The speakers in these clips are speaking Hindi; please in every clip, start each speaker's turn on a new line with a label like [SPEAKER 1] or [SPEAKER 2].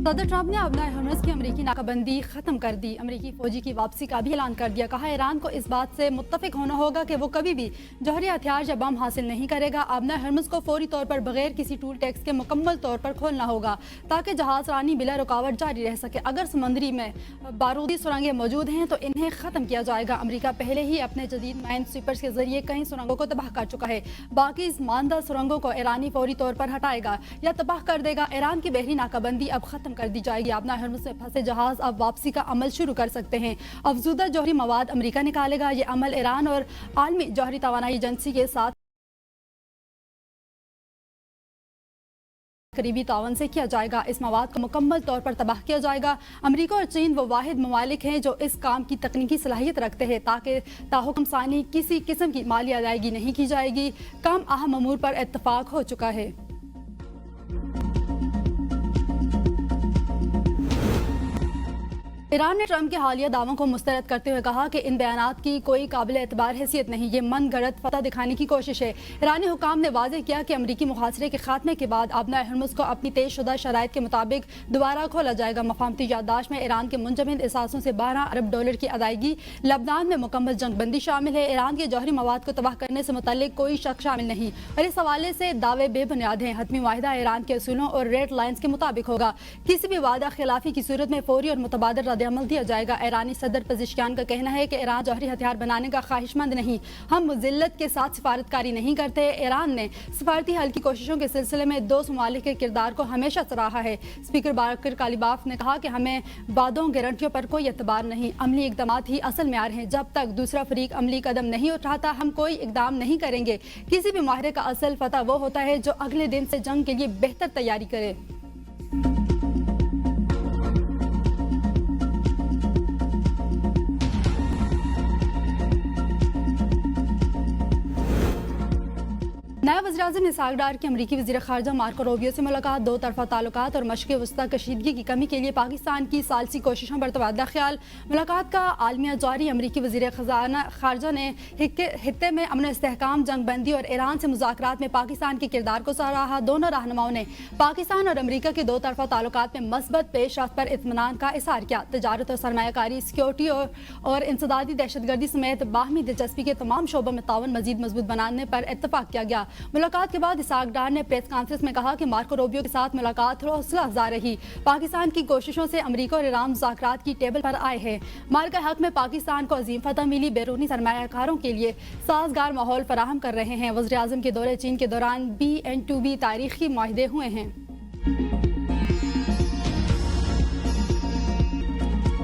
[SPEAKER 1] सदर ट्रंप ने अपना हर्मस की अमरीकी नाकाबंदी खत्म कर दी। अमरीकी फौजी की वापसी का भी ऐलान कर दिया। कहा ईरान को इस बात से मुत्तफिक होना होगा कि वो कभी भी जौहरी हथियार या बम हासिल नहीं करेगा। अपना हर्मस को फौरी तौर पर बगैर किसी टूल टैक्स के मुकम्मल तौर पर खोलना होगा ताकि जहाज रानी बिला रुकावट जारी रह सके। अगर समंदरी में बारूदी सुरंगें मौजूद हैं तो इन्हें खत्म किया जाएगा। अमरीका पहले ही अपने जदीद माइन स्वीपर्स के जरिए कई सुरंगों को तबाह कर चुका है। बाकी इस मानदा सुरंगों को ईरानी फौरी तौर पर हटाएगा या तबाह कर देगा। ईरान की बहरी नाकाबंदी अब खत्म कर दी जाएगी। अपना हर्मस में फंसे जहाज अब वापसी का अमल शुरू कर सकते हैं। अफजूदा जौहरी मवाद अमरीका निकालेगा। ये अमल ईरान और आलमी जौहरी तवानाई एजेंसी के साथ करीबी तावन से किया जाएगा। इस मवाद को मुकम्मल तौर पर तबाह किया जाएगा। अमरीका और चीन वो वाहिद ममालिक हैं जो इस काम की तकनीकी सलाहियत रखते हैं ताकि ताहुकम सानी किसी किस्म की माली अदायगी नहीं की जाएगी। कम अहम अमूर पर इत्तफाक हो चुका है। ईरान ने ट्रंप के हालिया दावों को मुस्तरद करते हुए कहा कि इन बयानात की कोई काबिल एतबार हैसियत नहीं, ये मन गढ़ंत फतह दिखाने की कोशिश है। ईरानी हुकाम ने वाज़ेह किया कि अमरीकी मुहासरे के खात्मे के बाद अपना हर्मस को अपनी तेज़शुदा शराइत के मुताबिक दोबारा खोला जाएगा। मफाहमती याददाश्त में ईरान के मुंजमद एहसासों से $12 अरब की अदायगी, लबनान में मुकम्मल जंगबंदी शामिल है। ईरान के जौहरी मवाद को तबाह करने से मुतल्लिक कोई शक शामिल नहीं और इस हवाले से दावे बेबुनियाद हैं। हतमी वाहिदा ईरान के असूलों और रेड लाइन्स के मुताबिक होगा। किसी भी वादा खिलाफी की सूरत में फौरी और मुतबादल अमल दिया जाएगा। ईरानी सदर पज़ेश्कियान का कहना है कि ईरान जौहरी हथियार बनाने का ख्वाहिशमंद नहीं, हम मुज़िल्लत के साथ सिफारतकारी नहीं करते। ईरान ने सिफारती हल की कोशिशों के सिलसिले में दो ममालिक के किरदार को हमेशा सराहा है। स्पीकर बाकर कालिबाफ ने कहा कि हमें वादों गारंटियों पर कोई एतबार नहीं, अमली इकदाम ही असल म्यार हैं। जब तक दूसरा फरीक अमली कदम नहीं उठाता हम कोई इकदाम नहीं करेंगे। किसी भी माहिरे का असल फतह वो होता है जो अगले दिन से जंग के लिए बेहतर तैयारी करे। नया वज़ीर-ए-आज़म इसहाक डार की अमरीकी वज़ीर ख़ारजा मार्को रूबियो से मुलाकात। दो तरफ़ा ताल्लुकात और मशक़ वस्ता कशीदगी की कमी के लिए पाकिस्तान की सालसी कोशिशों पर तबादला ख्याल। मुलाकात का आलमिया जारी। अमरीकी वज़ीर ख़ारजा ने हित्ते में अमन इस्तेहकाम, जंगबंदी और ईरान से मुज़ाकरात में पाकिस्तान के किरदार को सराहा। दोनों रहनुमाओं ने पाकिस्तान और अमरीका के दो तरफ़ा ताल्लुकात में मस्बत पेशरफ्त पर इत्मीनान का इज़हार किया। तजारत और सरमायाकारी, सिक्योरिटी और इंसदादी दहशतगर्दी समेत बाहमी दिलचस्पी के तमाम शोबों में ताउन मज़ीद मजबूत बनाने पर इत्तफाक किया गया। मुलाकात के बाद इसहाक डार ने प्रेस कॉन्फ्रेंस में कहा कि मार्को रूबियो के साथ मुलाकात हौसला अफजा रही। पाकिस्तान की कोशिशों से अमरीका और ईरान मुज़ाकरात की टेबल पर आए हैं। मार्का हक में पाकिस्तान को अजीम फतह मिली। बैरूनी सरमायाकारों के लिए साजगार माहौल फराहम कर रहे हैं। वज़ीर आज़म के दौरे चीन के दौरान BN2B तारीखी मुआहदे हुए हैं।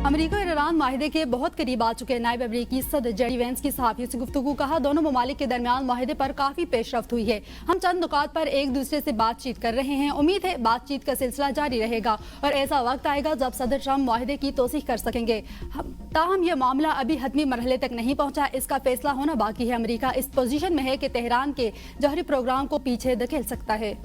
[SPEAKER 1] अमरीका और ईरान माहिदे के बहुत करीब आ चुके हैं। नायब अमरीकी सदर जेडी वेंस की सहाफ़ियों से गुफ्तगू। कहा दोनों ममालिक के दरमियान माहिदे पर काफ़ी पेशरफ्त हुई है। हम चंद नुकात पर एक दूसरे से बातचीत कर रहे हैं। उम्मीद है बातचीत का सिलसिला जारी रहेगा और ऐसा वक्त आएगा जब सदर ट्रंप माहिदे की तोसीह कर सकेंगे। ताहम यह मामला अभी हतमी मरहले तक नहीं पहुंचा, इसका फैसला होना बाकी है। अमरीका इस पोजीशन में है कि तेहरान के जौहरी प्रोग्राम को पीछे धकेल सकता है।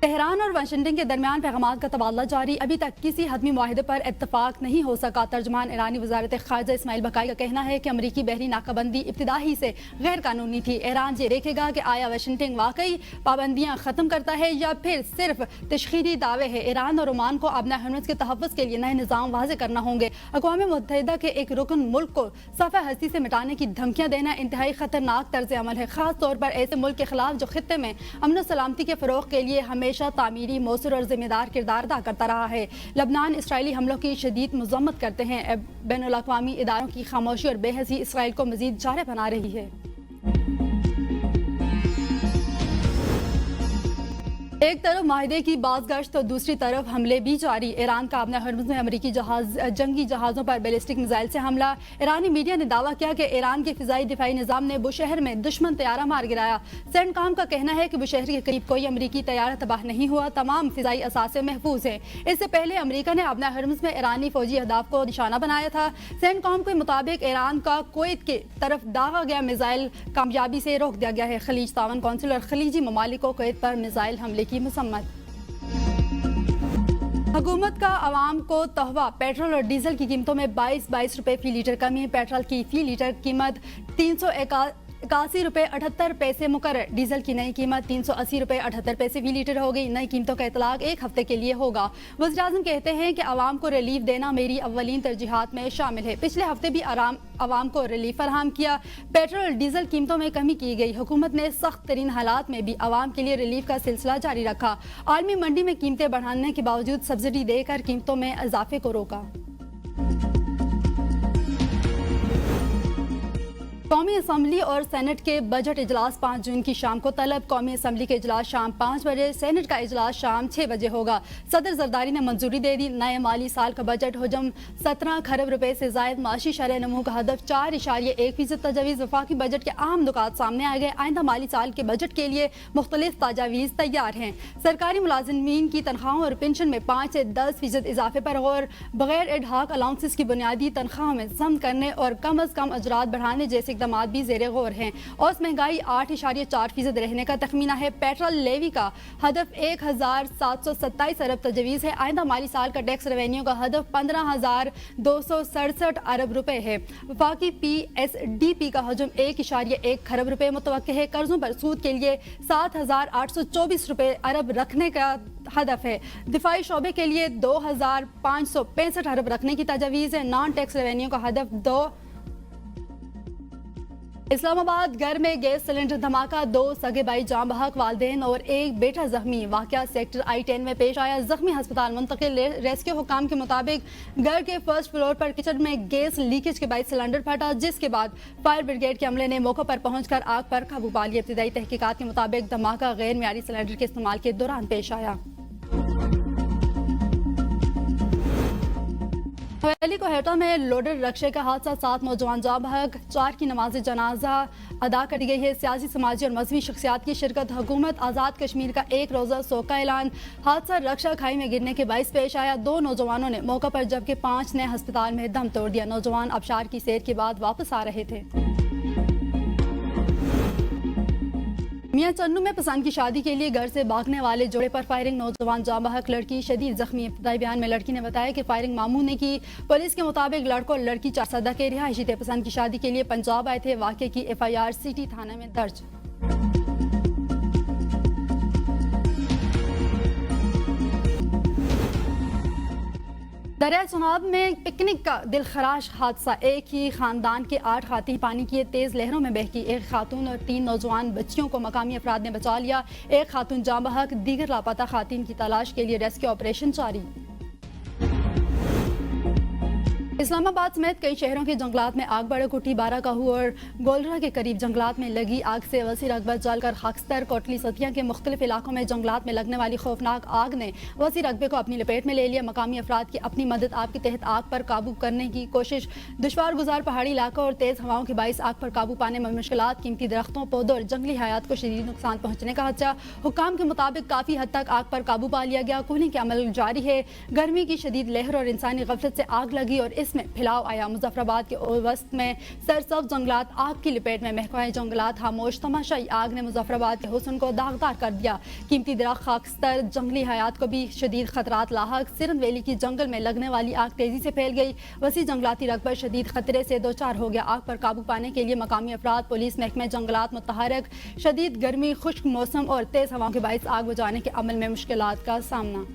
[SPEAKER 1] तेहरान और वाशिंगटन के दरमियान पैगामात का तबादला जारी। अभी तक किसी हतमी मुआहदे पर इत्तफाक नहीं हो सका। तर्जमान ईरानी वज़ारत ख़ारिजा इस्माइल बकाई का कहना है कि अमरीकी बहरी नाकाबंदी इब्तिदा ही से गैर कानूनी थी। ईरान ये देखेगा कि आया वाशिंगटन वाकई पाबंदियाँ ख़त्म करता है या फिर सिर्फ तशखीरी दावे है। ईरान और ओमान को अपना हर्मस के तहफ़्फ़ुज़ के लिए नए निज़ाम वाज़े करना होंगे। अक़वाम मुत्तहिदा के एक रुकन मुल्क को सफ़ा हस्ती से मिटाने की धमकियाँ देना इंतहाई ख़तरनाक तर्ज़ अमल है, ख़ास तौर पर ऐसे मुल्क के खिलाफ जो खित्ते में अमन और सलामती के फ़रोग़ के लिए हमेशा तामीरी, मौसूर और जिम्मेदार किरदार अदा करता रहा है। लबनान इसराइली हमलों की शदीद मज़म्मत करते हैं। बैनुल अक़वामी इदारों की खामोशी और बेहसी इसराइल को मज़ीद जारे बना रही है। एक तरफ माहिदे की बाज़गश्त तो दूसरी तरफ हमले भी जारी। ईरान का अपना हर्मस में अमरीकी जंगी जहाज़ों पर बैलिस्टिक मिसाइल से हमला। ईरानी मीडिया ने दावा किया कि ईरान के फ़िज़ाई दिफाई निज़ाम ने बुशहर में दुश्मन तैयारा मार गिराया। सेंटकॉम का कहना है कि बुशहर के करीब कोई अमरीकी तैयारा तबाह नहीं हुआ, तमाम फ़िज़ाई असासे महफूज हैं। इससे पहले अमरीका ने अपना हर्मस में ईरानी फ़ौजी अहदाफ को निशाना बनाया था। सेंटकॉम के मुताबिक ईरान का कुवैत के तरफ दागा गया मिसाइल कामयाबी से रोक दिया गया है। खलीज तावन कौंसिल और खलीजी ममालिक को कुवैत पर मिसाइल हमले की मसम्मत। हुकूमत का आवाम को तोहफा, पेट्रोल और डीजल की कीमतों में 22 रुपए फी लीटर कमी। पेट्रोल की फी लीटर कीमत 381 रुपए 78 पैसे मुकर्रर। डीजल की नई कीमत 380 रुपए 78 पैसे फी लीटर हो गई। नई कीमतों का इतलाक एक हफ्ते के लिए होगा। वज़ीर-ए-आज़म कहते हैं कि आवाम को रिलीफ देना मेरी अव्वलीन तरजीहात में शामिल है। पिछले हफ्ते भी आवाम को रिलीफ फराहम किया। पेट्रोल और डीजल कीमतों में कमी की गई। हुकूमत ने सख्त तरीन हालात में भी आवाम के लिए रिलीफ का सिलसिला जारी रखा। आलमी मंडी में कीमतें बढ़ाने के बावजूद सब्सिडी देकर कीमतों में इजाफे को रोका। कौमी असम्बली और सेनेट के बजट इजलास 5 जून की शाम को तलब। कौमी असम्बली के इजलास शाम 5 बजे, सेनेट का इजलास शाम 6 बजे होगा। सदर जरदारी ने मंजूरी दे दी। नए माली साल का बजट हजम 17 खरब रुपए से जायद। माशी शरह नमू का हदफ 4.1% तजावीज़। वफाकी बजट के अहम नुकात सामने आ गए। आइंदा माली साल के बजट के लिए मुख्तलिफ तजावीज़ तैयार हैं। सरकारी मुलाजिमीन की तनख्वाहों और पेंशन में 5 से 10% इजाफे पर गौर। बगैर एडहाक अलाउंसेस की बुनियादी तनख्वाह में सम करने और कम अज कम अजरात बढ़ाने जैसे इक़दामात भी ज़ेरे गौर हैं। औसत महंगाई 8.4% रहने का तखमीना है। पेट्रोल लेवी का हदफ 1727 अरब तजवीज़ है। आइंदा माली साल का टैक्स रेवेन्यू का हदफ 15,267 अरब रुपए है। वफाकी PSDP का हजम 1.1 खरब रुपए मुतवक्के है। कर्जों पर सूद के लिए 7,824 रुपए अरब रखने का हदफ है। दिफाई शोबे के लिए 2,565 अरब रखने की तजवीज़ है। नॉन टैक्स रेवेन्यू का हदफ 2। इस्लामाबाद घर में गैस सिलेंडर धमाका, 2 सगे भाई जाँ बहक, वालदेन और एक बेटा जख्मी। वाकया सेक्टर I-10 में पेश आया। जख्मी अस्पताल मुंतकिल। रेस्क्यू हुकाम के मुताबिक घर के फर्स्ट फ्लोर पर किचन में गैस लीकेज के बाद सिलेंडर फटा, जिसके बाद फायर ब्रिगेड के अमले ने मौके पर पहुंचकर आग पर काबू पा लिया। इब्तिदाई तहकीकात के मुताबिक धमाका गैर मियारी सिलेंडर के इस्तेमाल के दौरान पेश आया। हवेली कोहेटा में लोडर रक्शे का हादसा, 7 नौजवान जाँ बहक, 4 की नमाज जनाजा अदा करी गई है। सियासी, समाजी और मजहबी शख्सियात की शिरकत। हुकूमत आज़ाद कश्मीर का 1 रोज़ा शोक का ऐलान। हादसा रक्षा खाई में गिरने के बाइस पेश आया। 2 नौजवानों ने मौका पर जबकि 5 ने अस्पताल में दम तोड़ दिया। नौजवान आबशार की सैर के बाद वापस आ रहे थे। मियां चन्नू में पसंद की शादी के लिए घर से भागने वाले जोड़े पर फायरिंग, नौजवान जाँ बहक, लड़की शदीद जख्मी। इब्तिदाई बयान में लड़की ने बताया कि फायरिंग मामू ने की। पुलिस के मुताबिक लड़कों और लड़की चारसदा के रिहायशी थे। पसंद की शादी के लिए पंजाब आए थे। वाक़े की FIR सिटी थाने में दर्ज। दरिया सुनाब में पिकनिक का दिलखराश हादसा, एक ही खानदान के 8 खातीन पानी की तेज लहरों में बह गई। एक खातून और 3 नौजवान बच्चियों को मकामी अफराद ने बचा लिया। एक खातून जाँ बहक, दीगर लापता खातीन की तलाश के लिए रेस्क्यू ऑपरेशन जारी। इस्लामाबाद समेत कई शहरों के जंगलात में आग भड़क उठी। बाराकाहू और गोलरा के करीब जंगलात में लगी आग से वसी रकबा जलकर खाकस्तर, कोटली, सतिया के मुख्तलिफ इलाकों में जंगलात में लगने वाली खौफनाक आग ने वसी रकबे को अपनी लपेट में ले लिया। मकामी अफराद की अपनी मदद आप के तहत आग पर काबू करने की कोशिश। दुश्वार गुजार पहाड़ी इलाका और तेज हवाओं के बाइस आग पर काबू पाने में मुश्किलात। कीमती दरख्तों, पौधों और जंगली हयात को शदीद नुकसान पहुंचने का खदशा। हुकाम के मुताबिक काफी हद तक आग पर काबू पा लिया गया। कूलिंग के अमल जारी है। गर्मी की शदीद लहर और इंसानी गफलत से आग लगी और इसमें फैलाव आया। मुजफ्फराबाद के वस्त में सरसब्ज जंगलात आग की लपेट में, महकमा जंगलात खामोश। तमाशाई आग ने मुजफ्फराबाद के हुस्न को दागदार कर दिया। कीमती दरख्त, खाकस्तर, जंगली हयात को भी शदीद खतरात लाहक। सिरन वैली की जंगल में लगने वाली आग तेजी से फैल गई। वसी जंगलाती रकबा शदीद खतरे से 2-4 हो गया। आग पर काबू पाने के लिए मकामी अफराद, पुलिस, महकमा जंगलात मुतहरक। शदीद गर्मी, खुश्क मौसम और तेज हवाओं के बाइस आग बुझाने के अमल में मुश्किलात का सामना।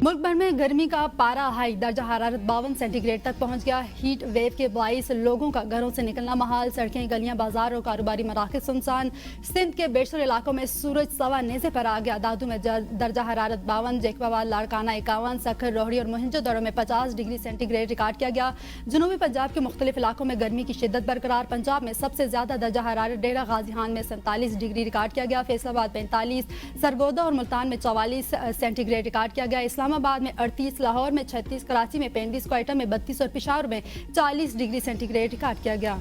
[SPEAKER 1] मुल्क भर में गर्मी का पारा हाई, दर्जा हरारत 52 सेंटीग्रेड तक पहुंच गया। हीट वेव के बाइस लोगों का घरों से निकलना महाल। सड़कें, गलियां, बाजार और कारोबारी मराकज़ सुनसान। सिंध के बेशतर इलाकों में सूरज सवा नेज़े पर आ गया। दादू में दर्जा हरारत 52, जेकबाबाद, लाड़काना 51, सखर, रोहड़ी और मोहनजोदड़ो में 50 डिग्री सेंटीग्रेड रिकॉर्ड किया गया। जनूबी पंजाब के मुख्तलिफ इलाकों में गर्मी की शिद्दत बरकरार। पंजाब में सबसे ज्यादा दर्जा हरारत डेरा गाजी खान में 47 डिग्री रिकॉर्ड किया गया। फैसलाबाद 45, सरगोदा और मुल्तान में 44 सेंटीग्रेड रिकॉर्ड किया गया। इस्लामाबाद में 38, लाहौर में 36, कराची में 35, क्वेटा में 32 और पेशावर में 40 डिग्री सेंटीग्रेड रिकॉर्ड किया गया।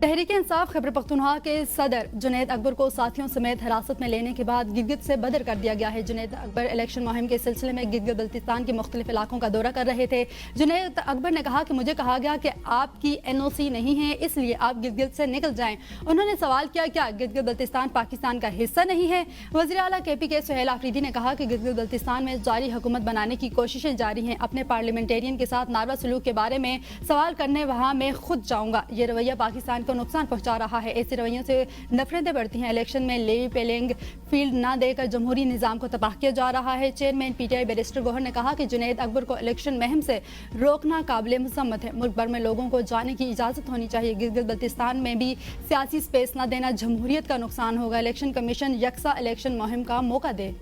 [SPEAKER 1] तहरीक इंसाफ खैबर पख्तूनख्वा के सदर जुनैद अकबर को साथियों समेत हिरासत में लेने के बाद गिलगित से बदर कर दिया गया है। जुनैद अकबर इलेक्शन मुहिम के सिलसिले में गिलगित बल्तिस्तान के मुख्तलिफ इलाकों का दौरा कर रहे थे। जुनैद अकबर ने कहा कि मुझे कहा गया कि आपकी NOC नहीं है, इसलिए आप गिलगित से निकल जाएं। उन्होंने सवाल किया, क्या गिलगित बल्तिस्तान पाकिस्तान का हिस्सा नहीं है? वज़ीर आला KP के सुहेल आफरीदी ने कहा कि गिलगित बल्तिस्तान में जारी हुकूमत बनाने की कोशिशें जारी हैं। अपने पार्लियामेंटेरियन के साथ नारवा सलूक के बारे में सवाल करने वहाँ मैं खुद जाऊँगा। ये रवैया पाकिस्तान को नुकसान पहुँचा रहा है। ऐसे रवैयों से नफरतें बढ़ती हैं। इलेक्शन में लेवी पेलिंग फील्ड ना देकर जमहूरी निज़ाम को तबाह किया जा रहा है। चेयरमैन PTI बैरिस्टर गौहर ने कहा कि जुनैद अकबर को इलेक्शन मुहिम से रोकना काबिल मसम्मत है। मुल्क भर में लोगों को जाने की इजाज़त होनी चाहिए। गिलगित बल्तिस्तान में भी सियासी स्पेस न देना जमहूरियत का नुकसान होगा। इलेक्शन कमीशन यकसा इलेक्शन मुहिम का मौका दे।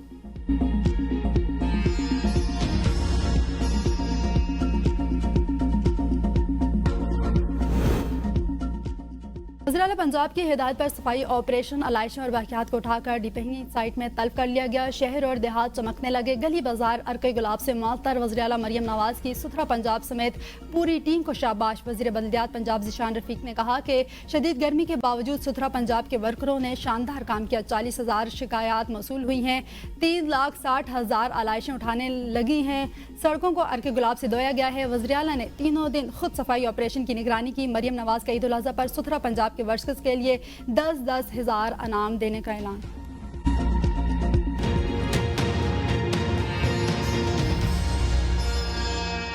[SPEAKER 1] वज़ीर आला पंजाब की हिदायत पर सफाई ऑपरेशन आलाइशों और वाक़यात को उठाकर डिपहिंग साइट में तलब कर लिया गया। शहर और देहात चमकने लगे, गली बाजार अर्के गुलाब से मुअत्तर। वज़ीर आला मरियम नवाज की सुथरा पंजाब समेत पूरी टीम को शाबाश। वज़ीर बल्दियात पंजाब ज़ीशान रफ़ीक ने कहा कि शदीद गर्मी के बावजूद सुथरा पंजाब के वर्करों ने शानदार काम किया। 40,000 शिकायत मौसूल हुई हैं, 3,60,000 आलाइशें उठाने लगी हैं। सड़कों को अर्के गुलाब से धोया गया है। वज़ीर आला ने तीनों दिन खुद सफाई ऑपरेशन की निगरानी की। मरियम नवाज का ईद उल अज़हा पर सुथरा पंजाब के वर्कर्स के लिए 10-10 हज़ार इनाम देने का ऐलान।